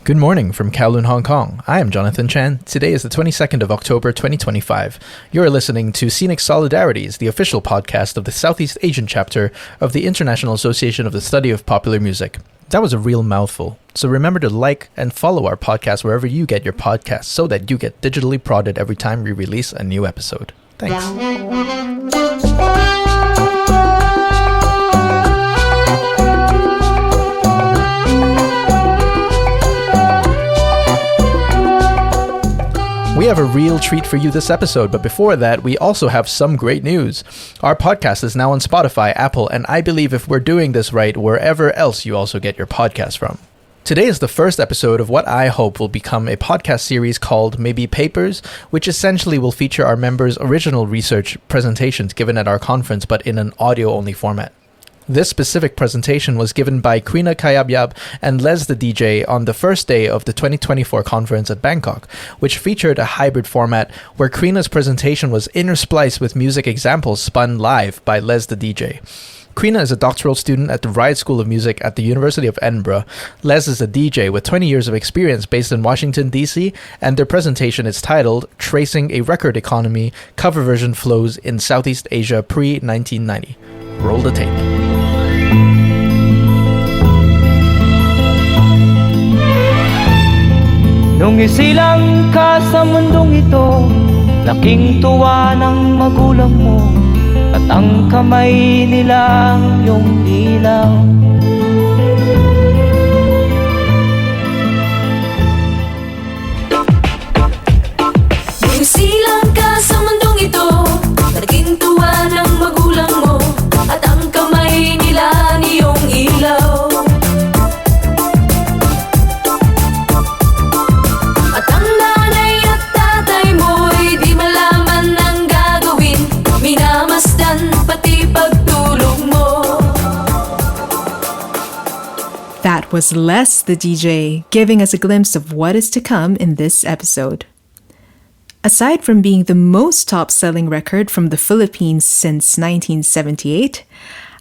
Good morning from Kowloon, Hong Kong. I am Jonathan Chan. Today is the 22nd of October, 2025. You're listening to Scenic Solidarities, the official podcast of the Southeast Asian chapter of the International Association of the Study of Popular Music. That was a real mouthful. So remember to like and follow our podcast wherever you get your podcasts so that you get digitally prodded every time we release a new episode. Thanks. We have a real treat for you this episode, but before that, we also have some great news. Our podcast is now on Spotify, Apple, and I believe if we're doing this right, wherever else you also get your podcast from. Today is the first episode of what I hope will become a podcast series called Maybe Papers, which essentially will feature our members' original research presentations given at our conference, but in an audio-only format. This specific presentation was given by Krina, Cayabyab, and Les the DJ on the first day of the 2024 conference at Bangkok, which featured a hybrid format where Krina's presentation was interspliced with music examples spun live by Les the DJ. Krina is a doctoral student at the Rice School of Music at the University of Edinburgh. Les is a DJ with 20 years of experience based in Washington, D.C., and their presentation is titled Tracing a Record Economy, Cover Version Flows in Southeast Asia Pre-1990. Roll the tape. Nung isilang ka sa mundong ito, laking tuwa ng magulang mo, at ang kamay nila ang iyong ilaw. Nung isilang ka sa mundong ito, laking tuwa ng magulang mo, at ang kamay nila ang iyong ilaw. That was Les the DJ, giving us a glimpse of what is to come in this episode. Aside from being the most top-selling record from the Philippines since 1978,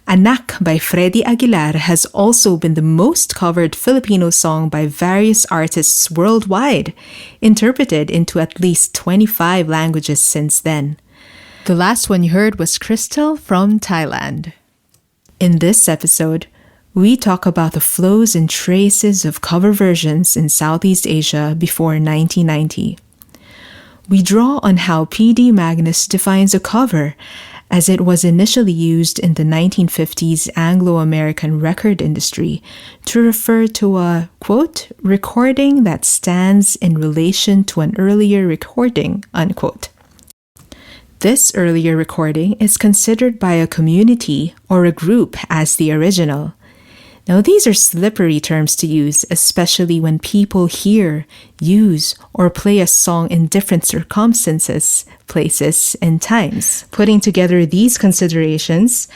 Anak by Freddy Aguilar has also been the most covered Filipino song by various artists worldwide, interpreted into at least 25 languages since then. The last one you heard was Crystal from Thailand. In this episode, we talk about the flows and traces of cover versions in Southeast Asia before 1990. We draw on how P.D. Magnus defines a cover, as it was initially used in the 1950s Anglo-American record industry to refer to a, quote, recording that stands in relation to an earlier recording, unquote. This earlier recording is considered by a community or a group as the original. Now, these are slippery terms to use, especially when people hear, use, or play a song in different circumstances, places, and times. Putting together these considerations,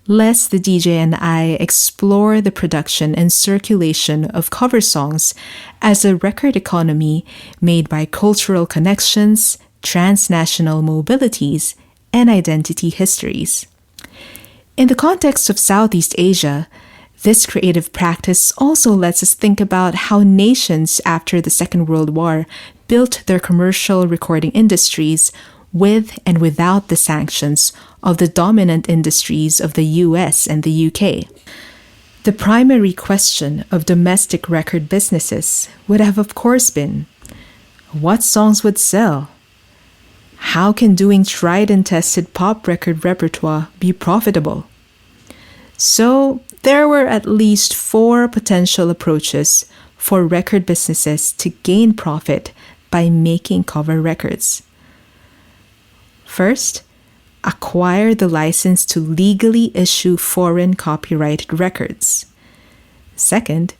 Les the DJ and I explore the production and circulation of cover songs as a record economy made by cultural connections, transnational mobilities, and identity histories. In the context of Southeast Asia, this creative practice also lets us think about how nations after the Second World War built their commercial recording industries with and without the sanctions of the dominant industries of the US and the UK. The primary question of domestic record businesses would have, of course, been, what songs would sell? How can doing tried and tested pop record repertoire be profitable? So, there were at least 4 potential approaches for record businesses to gain profit by making cover records. First, acquire the license to legally issue foreign copyrighted records. Second,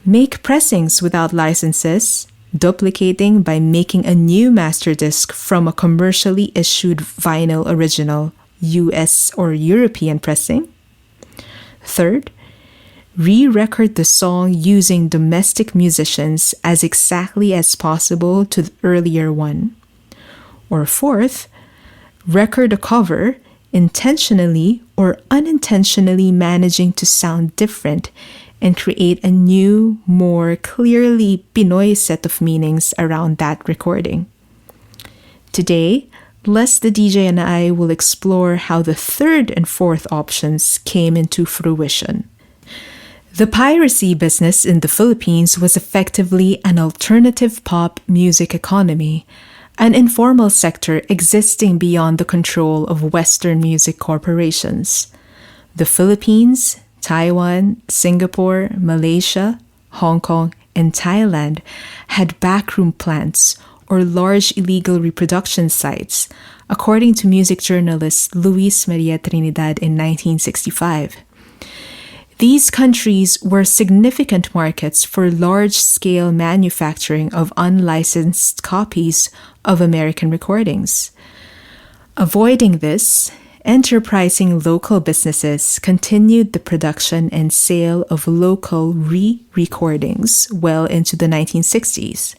make pressings without licenses, duplicating by making a new master disc from a commercially issued vinyl original, US or European pressing. Third, re-record the song using domestic musicians as exactly as possible to the earlier one. Or fourth, record a cover intentionally or unintentionally managing to sound different and create a new, more clearly Pinoy set of meanings around that recording. Today, Les the DJ and I will explore how the third and fourth options came into fruition. The piracy business in the Philippines was effectively an alternative pop music economy, an informal sector existing beyond the control of Western music corporations. The Philippines, Taiwan, Singapore, Malaysia, Hong Kong, and Thailand had backroom plants or large illegal reproduction sites, according to music journalist Luis Maria Trinidad in 1965. These countries were significant markets for large-scale manufacturing of unlicensed copies of American recordings. Avoiding this, enterprising local businesses continued the production and sale of local re-recordings well into the 1960s.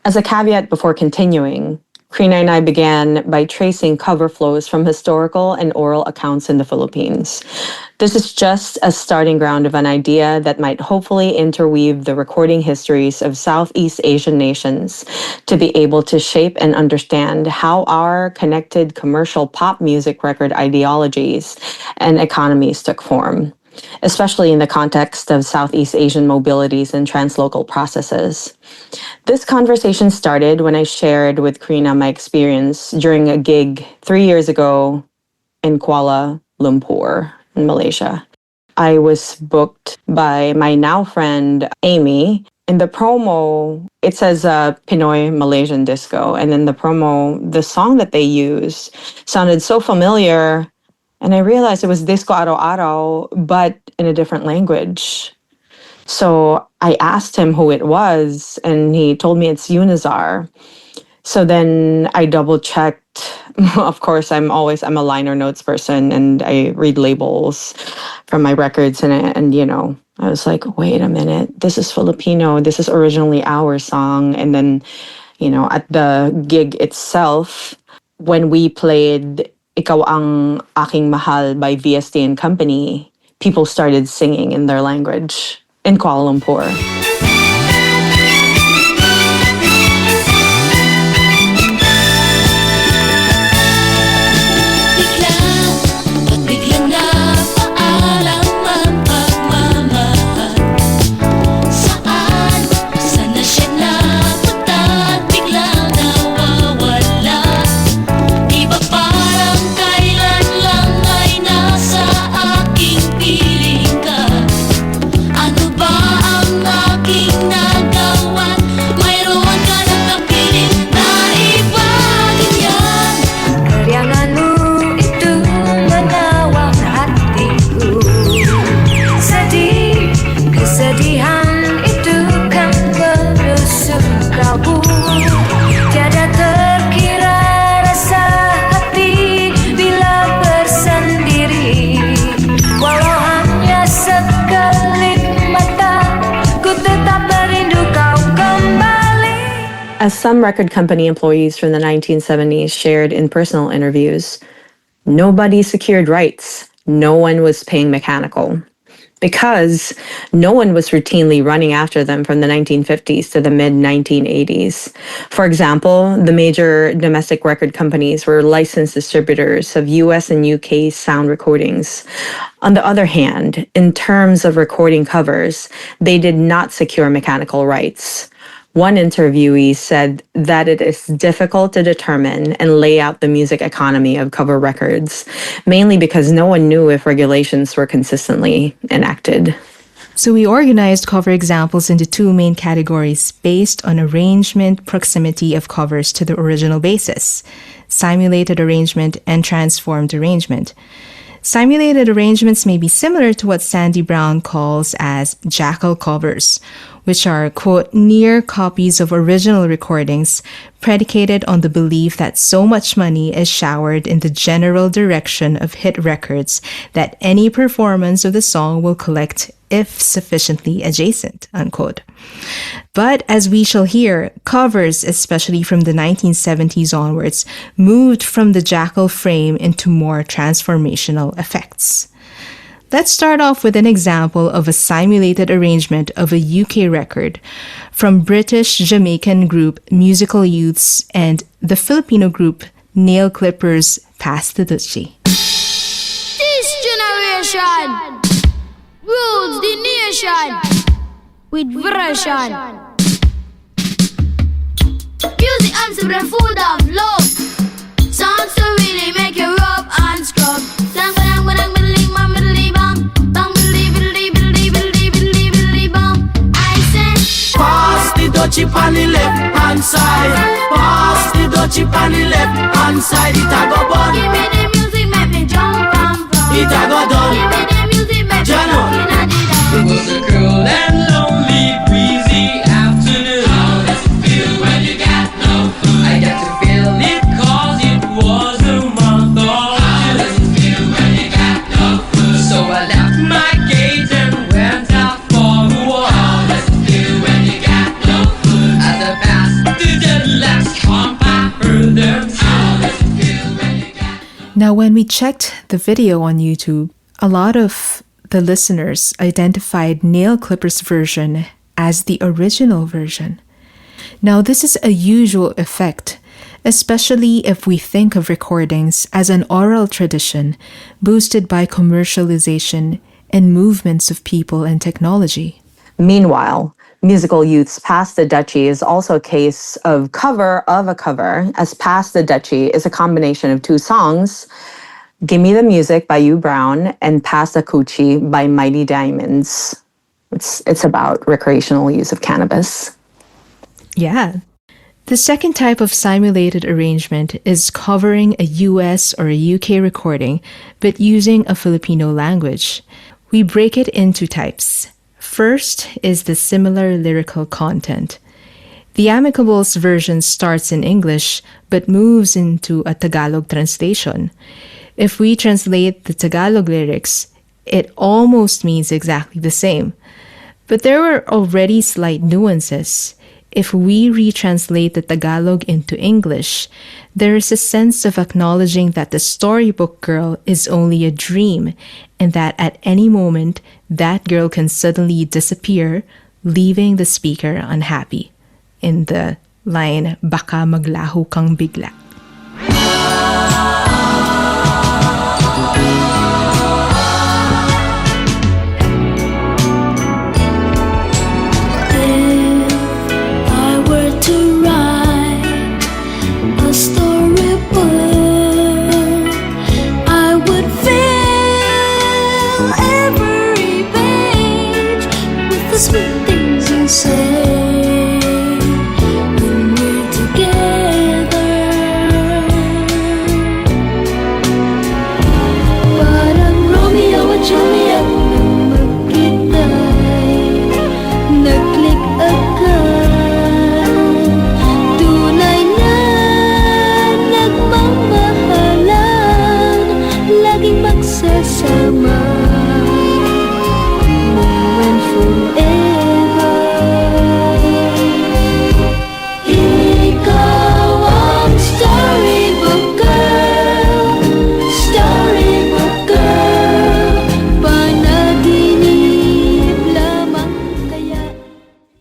As a caveat before continuing, Krina and I began by tracing cover flows from historical and oral accounts in the Philippines. This is just a starting ground of an idea that might hopefully interweave the recording histories of Southeast Asian nations to be able to shape and understand how our connected commercial pop music record ideologies and economies took form, especially in the context of Southeast Asian mobilities and translocal processes. This conversation started when I shared with Krina my experience during a gig 3 years ago in Kuala Lumpur, in Malaysia. I was booked by my now friend, Amy. In the promo, it says Pinoy Malaysian disco. And in the promo, the song that they used sounded so familiar. And I realized it was Disco Araw-Araw, but in a different language. So I asked him who it was, and he told me it's Unizar. So then I double-checked. Of course, I'm a liner notes person, and I read labels from my records. And you know, I was like, wait a minute, this is Filipino. This is originally our song. And then, you know, at the gig itself, when we played Ikaw ang aking mahal by VST and Company, people started singing in their language in Kuala Lumpur. As some record company employees from the 1970s shared in personal interviews, nobody secured rights. No one was paying mechanical because no one was routinely running after them from the 1950s to the mid-1980s. For example, the major domestic record companies were licensed distributors of US and UK sound recordings. On the other hand, in terms of recording covers, they did not secure mechanical rights. One interviewee said that it is difficult to determine and lay out the music economy of cover records, mainly because no one knew if regulations were consistently enacted. So we organized cover examples into two main categories based on arrangement proximity of covers to the original basis: simulated arrangement and transformed arrangement. Simulated arrangements may be similar to what Sandy Brown calls as jackal covers, which are, quote, near copies of original recordings predicated on the belief that so much money is showered in the general direction of hit records that any performance of the song will collect if sufficiently adjacent, unquote. But as we shall hear, covers, especially from the 1970s onwards, moved from the jackal frame into more transformational effects. Let's start off with an example of a simulated arrangement of a UK record from British-Jamaican group Musical Youths and the Filipino group Nail Clippers' Pass the Dutchie. This generation rules the nation with version. Music and the food of love. Songs to really make you rub and scrub. Bang bang bang bang bang bang bang bang bang. I say, pass the dutchie on the left hand side. Pass the dutchie on the left hand side. It a go bun. Give me the music, make me jump and pump. It a go done. Give me the music, make me rock inna the It was a cool and lonely, breezy afternoon. How does it feel when you got no food? I got to feel it 'cause it was a month of June. How does it feel when you got no food? So I left my gate and went out for a walk. How does it feel when you got no food? As I passed the dead last camp, I heard them say, how does it feel when you got Now, when we checked the video on YouTube, a lot of the listeners identified Nail Clippers' version as the original version. Now, this is a usual effect, especially if we think of recordings as an oral tradition boosted by commercialization and movements of people and technology. Meanwhile, Musical Youth's Pass the Dutchie is also a case of a cover, as Pass the Dutchie is a combination of two songs, Gimme the Music by U Brown and Pass the Coochie by Mighty Diamonds. It's about recreational use of cannabis. Yeah. The second type of simulated arrangement is covering a US or a UK recording, but using a Filipino language. We break it into types. First is the similar lyrical content. The Amicables version starts in English, but moves into a Tagalog translation. If we translate the Tagalog lyrics, it almost means exactly the same. But there were already slight nuances. If we retranslate the Tagalog into English, there is a sense of acknowledging that the storybook girl is only a dream and that at any moment, that girl can suddenly disappear, leaving the speaker unhappy. In the line, baka maglaho kang bigla. sweet things you say when we're together. Parang Romeo at Juliet nang magkita'y nag-click agad. Tunay na nagmamahalan, laging magsasama.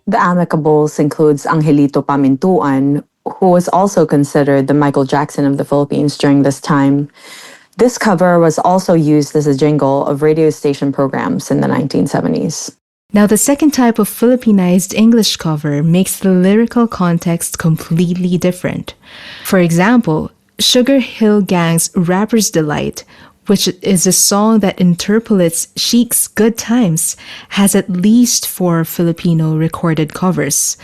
The Amicables includes Angelito Pamintuan, who was also considered the Michael Jackson of the Philippines during this time. This cover was also used as a jingle of radio station programs in the 1970s. Now, the second type of Filipinized English cover makes the lyrical context completely different. For example, Sugar Hill Gang's Rapper's Delight, which is a song that interpolates Chic's Good Times, has at least 4 Filipino recorded covers.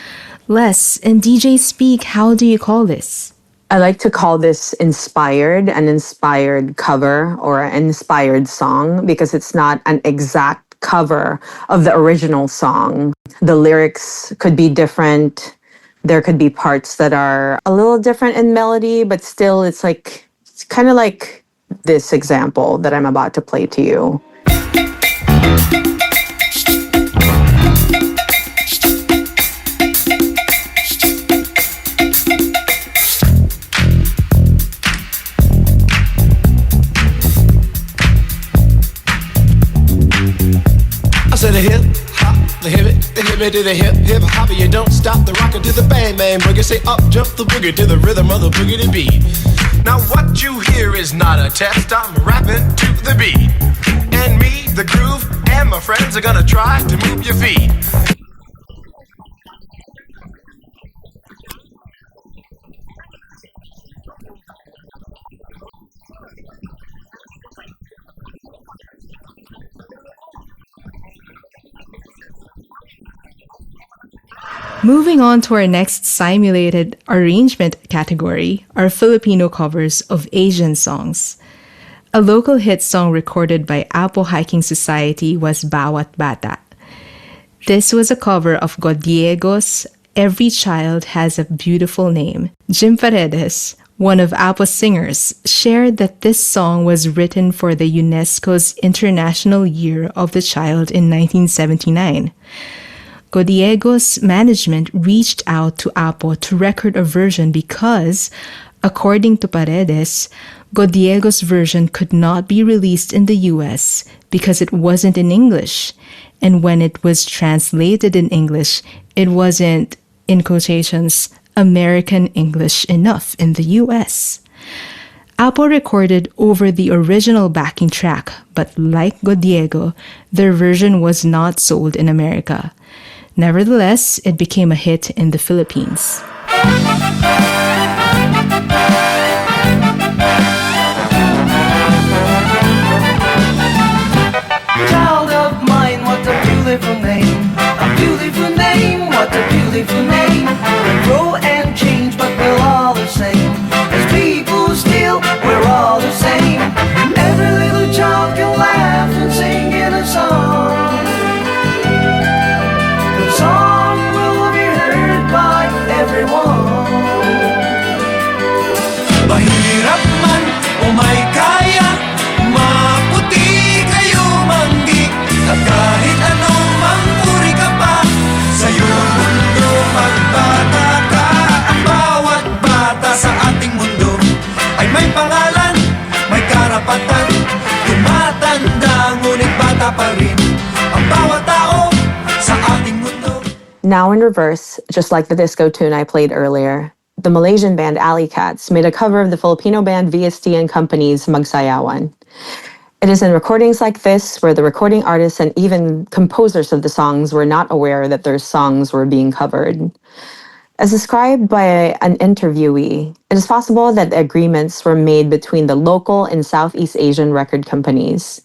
Les, in DJ Speak, how do you call this? I like to call this an inspired cover or an inspired song, because it's not an exact cover of the original song. The lyrics could be different. There could be parts that are a little different in melody, but still it's kind of like this example that I'm about to play to you. Hip to the hip, hip hopper, you don't stop the rocker to the bang bang boogie. Say up jump the boogie to the rhythm of the boogie to beat. Now what you hear is not a test, I'm rapping to the beat. And me, the groove, and my friends are gonna try to move your feet. Moving on to our next simulated arrangement category are Filipino covers of Asian songs. A local hit song recorded by Apo Hiking Society was Bawat Bata. This was a cover of Godiego's Every Child Has a Beautiful Name. Jim Paredes, one of Apo's singers, shared that this song was written for the UNESCO's International Year of the Child in 1979. Godiego's management reached out to Apo to record a version because, according to Paredes, Godiego's version could not be released in the US because it wasn't in English. And when it was translated in English, it wasn't, in quotations, American English enough in the US. Apo recorded over the original backing track, but like Godiego, their version was not sold in America. Nevertheless, it became a hit in the Philippines. Child of mine, what a beautiful name. A beautiful name, what a beautiful name. We grow and change, but we're all the same. As people still, we're all the same. Every little child can laugh and sing in a song. The song will be heard by everyone. Mahirap man o may kaya, maputi kayo manggi. At kahit anong manguri ka pa, sa'yo mundo magbata ka. Ang bawat bata sa ating mundo ay may pangalan, may karapatan. Tumatanda ngunit bata pa rin ang bawat tao sa ating mundo. Now in reverse, just like the disco tune I played earlier, the Malaysian band Alley Cats made a cover of the Filipino band VST and Company's Magsayawan. It is in recordings like this where the recording artists and even composers of the songs were not aware that their songs were being covered. As described by an interviewee, it is possible that the agreements were made between the local and Southeast Asian record companies.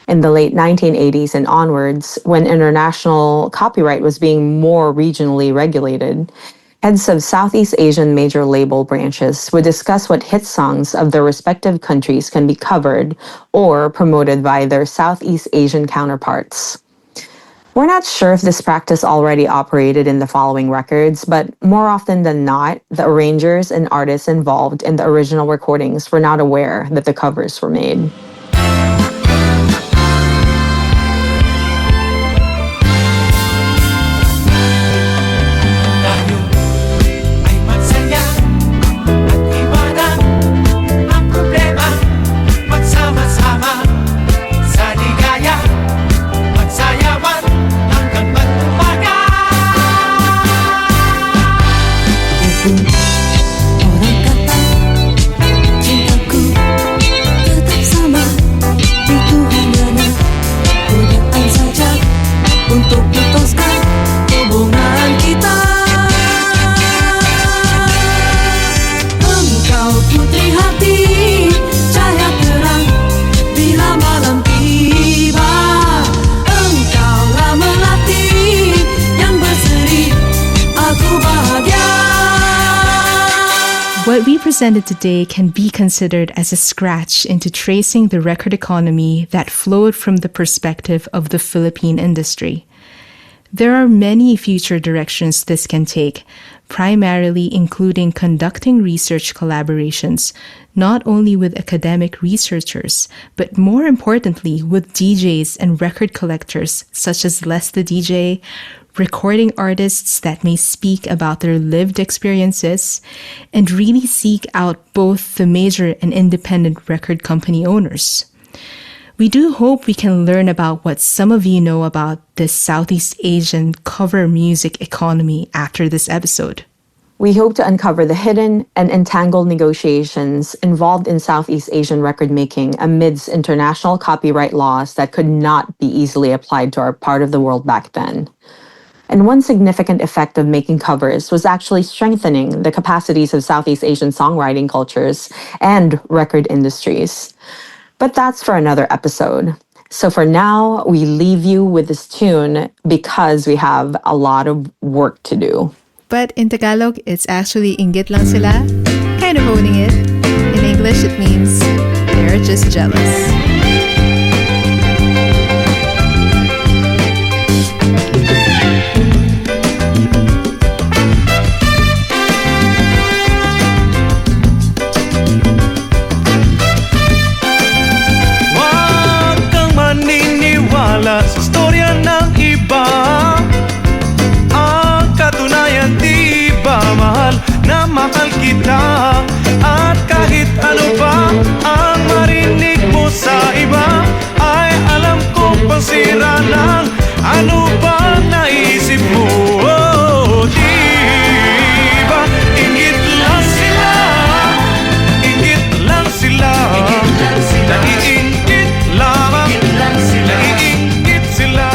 In the late 1980s and onwards, when international copyright was being more regionally regulated, heads of Southeast Asian major label branches would discuss what hit songs of their respective countries can be covered or promoted by their Southeast Asian counterparts. We're not sure if this practice already operated in the following records, but more often than not, the arrangers and artists involved in the original recordings were not aware that the covers were made. What we presented today can be considered as a scratch into tracing the record economy that flowed from the perspective of the Philippine industry. There are many future directions this can take, primarily including conducting research collaborations, not only with academic researchers, but more importantly with DJs and record collectors such as Les the DJ, recording artists that may speak about their lived experiences, and really seek out both the major and independent record company owners. We do hope we can learn about what some of you know about this Southeast Asian cover music economy after this episode. We hope to uncover the hidden and entangled negotiations involved in Southeast Asian record making amidst international copyright laws that could not be easily applied to our part of the world back then. And one significant effect of making covers was actually strengthening the capacities of Southeast Asian songwriting cultures and record industries. But that's for another episode. So for now, we leave you with this tune because we have a lot of work to do. But in Tagalog, it's actually inggit lang sila, kind of owning it. In English, it means they're just jealous. Huwag kang maniniwala sa storya ng iba. Katunayan di ba mahal na mahal kita? At kahit ano pa ang marinig mo sa iba, ay alam kong pansira lang. Ano ba naisip mo? Oh, di ba inggit lang sila? Inggit lang sila. Naiinggit lamang. Naiinggit sila.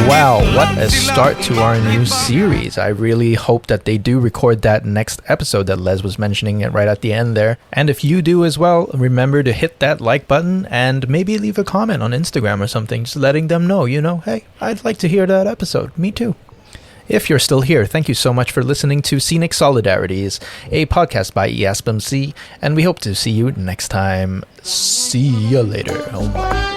Wow, what a start to our new series. I really hope that they do record that next episode that Les was mentioning it right at the end there. And if you do as well, remember to hit that like button and maybe leave a comment on Instagram or something, just letting them know, hey, I'd like to hear that episode. Me too. If you're still here, thank you so much for listening to Scenic Solidarities, a podcast by IASPM-SEA, and we hope to see you next time. See you later. Oh my.